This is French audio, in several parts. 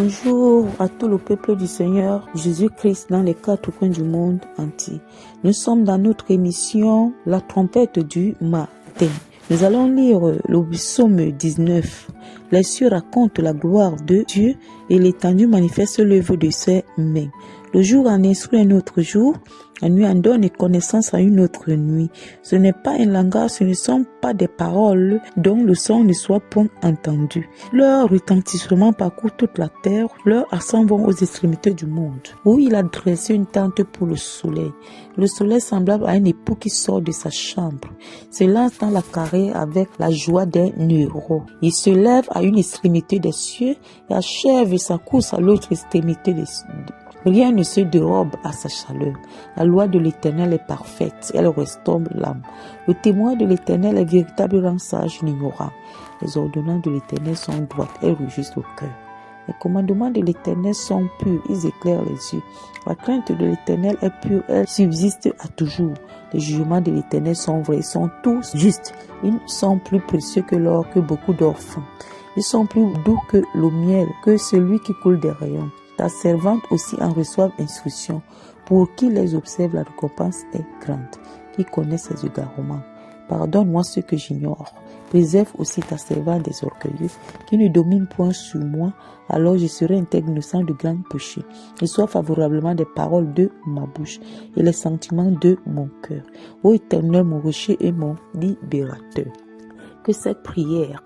Bonjour à tout le peuple du Seigneur Jésus-Christ dans les quatre coins du monde entier. Nous sommes dans notre émission La trompette du matin. Nous allons lire le psaume 19. Les cieux racontent la gloire de Dieu et l'étendue manifeste l'œuvre de ses mains. Le jour en instruit un autre jour, la nuit en donne connaissance à une autre nuit. Ce n'est pas un langage, ce ne sont pas des paroles dont le son ne soit point entendu. Leur retentissement parcourt toute la terre, leurs accents vont aux extrémités du monde. Où il a dressé une tente pour le soleil. Le soleil semblable à un époux qui sort de sa chambre, se lance dans la carrière avec la joie d'un héros. Il se lève à une extrémité des cieux et achève sa course à l'autre extrémité des cieux. Rien ne se dérobe à sa chaleur. La loi de l'Éternel est parfaite, elle restaure l'âme. Le témoin de l'Éternel est véritable, rend sage l'ignorant. Les ordonnances de l'Éternel sont droites, elles réjouissent le cœur. Les commandements de l'Éternel sont purs, ils éclairent les yeux. La crainte de l'Éternel est pure, elle subsiste à toujours. Les jugements de l'Éternel sont vrais, ils sont tous justes. Ils sont plus précieux que l'or, que beaucoup d'orphelins. Ils sont plus doux que le miel, que celui qui coule des rayons. Ta servante aussi en reçoit instruction. Pour qui les observe, la récompense est grande. Qui connaît ses égarements. Pardonne-moi ce que j'ignore. Préserve aussi ta servante des orgueilleux, qui ne domine point sur moi, alors je serai intègre innocent de grands péchés. Et sois favorablement des paroles de ma bouche et les sentiments de mon cœur. Ô Éternel, mon rocher et mon libérateur. Que cette prière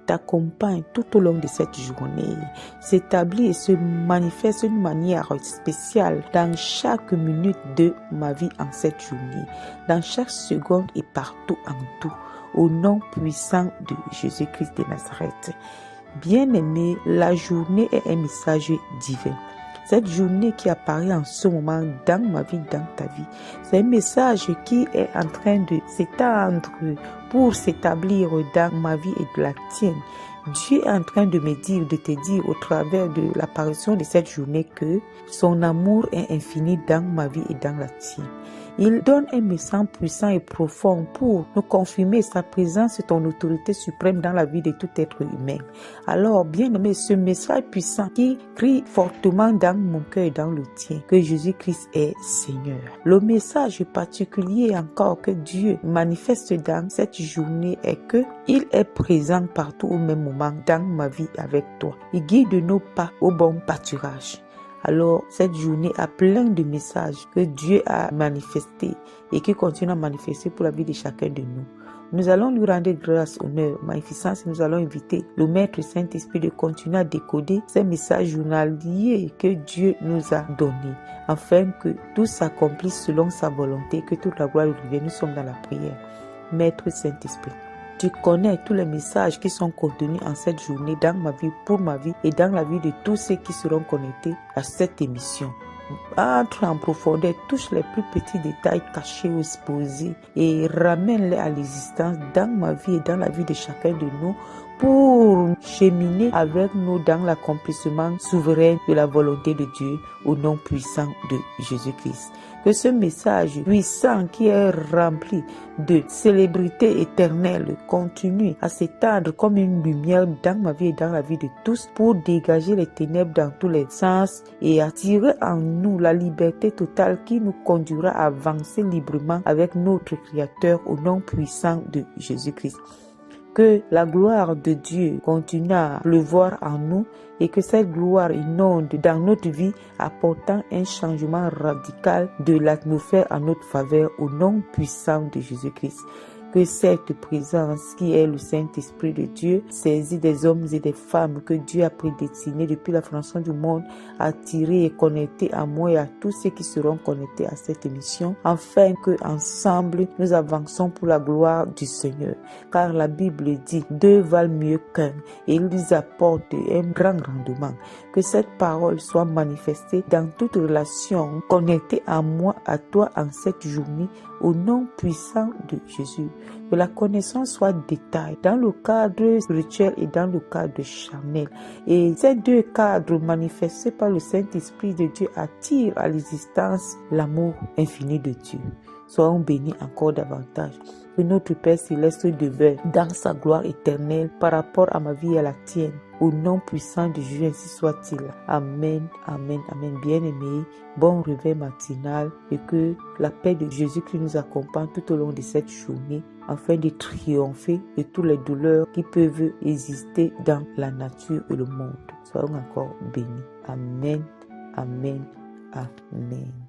t'accompagne tout au long de cette journée, s'établit et se manifeste d'une manière spéciale dans chaque minute de ma vie en cette journée, dans chaque seconde et partout en tout, au nom puissant de Jésus-Christ de Nazareth. Bien-aimé, la journée est un message divin. Cette journée qui apparaît en ce moment dans ma vie, dans ta vie, c'est un message qui est en train de s'étendre pour s'établir dans ma vie et de la tienne. Dieu est en train de me dire, de te dire au travers de l'apparition de cette journée que son amour est infini dans ma vie et dans la tienne. Il donne un message puissant et profond pour nous confirmer sa présence et ton autorité suprême dans la vie de tout être humain. Alors, bien-aimé, ce message puissant qui crie fortement dans mon cœur et dans le tien, que Jésus-Christ est Seigneur. Le message particulier encore que Dieu manifeste dans cette journée est que il est présent partout au même moment dans ma vie avec toi. Il guide nos pas au bon pâturage. Alors, cette journée a plein de messages que Dieu a manifestés et qui continue à manifester pour la vie de chacun de nous. Nous allons lui rendre grâce, honneur, magnificence et nous allons inviter le Maître Saint-Esprit de continuer à décoder ces messages journaliers que Dieu nous a donnés, afin que tout s'accomplisse selon sa volonté, que toute la gloire lui revienne. Nous sommes dans la prière. Maître Saint-Esprit, tu connais tous les messages qui sont contenus en cette journée dans ma vie, pour ma vie et dans la vie de tous ceux qui seront connectés à cette émission. Entre en profondeur, touche les plus petits détails cachés ou exposés et ramène-les à l'existence dans ma vie et dans la vie de chacun de nous pour cheminer avec nous dans l'accomplissement souverain de la volonté de Dieu au nom puissant de Jésus-Christ. Que ce message puissant qui est rempli de célébrité éternelle continue à s'étendre comme une lumière dans ma vie et dans la vie de tous pour dégager les ténèbres dans tous les sens et attirer en nous la liberté totale qui nous conduira à avancer librement avec notre Créateur au nom puissant de Jésus-Christ. Que la gloire de Dieu continue à pleuvoir en nous et que cette gloire inonde dans notre vie apportant un changement radical de l'atmosphère à notre faveur au nom puissant de Jésus-Christ. Que cette présence qui est le Saint-Esprit de Dieu saisit des hommes et des femmes que Dieu a prédestinés depuis la fondation du monde, attirés et connectés à moi et à tous ceux qui seront connectés à cette émission, afin que ensemble nous avançons pour la gloire du Seigneur. Car la Bible dit, 2 valent mieux qu'un et ils apportent un grand rendement. Que cette parole soit manifestée dans toute relation connectée à moi, à toi en cette journée, au nom puissant de Jésus. Que la connaissance soit détaillée dans le cadre spirituel et dans le cadre charnel. Et ces deux cadres manifestés par le Saint-Esprit de Dieu attirent à l'existence l'amour infini de Dieu. Soyons bénis encore davantage. Que notre Père Céleste demeure dans sa gloire éternelle par rapport à ma vie et à la tienne. Au nom puissant de Jésus, ainsi soit-il. Amen, amen, amen. Bien-aimés, bon réveil matinal et que la paix de Jésus-Christ nous accompagne tout au long de cette journée afin de triompher de toutes les douleurs qui peuvent exister dans la nature et le monde. Soyons encore bénis. Amen, amen, amen.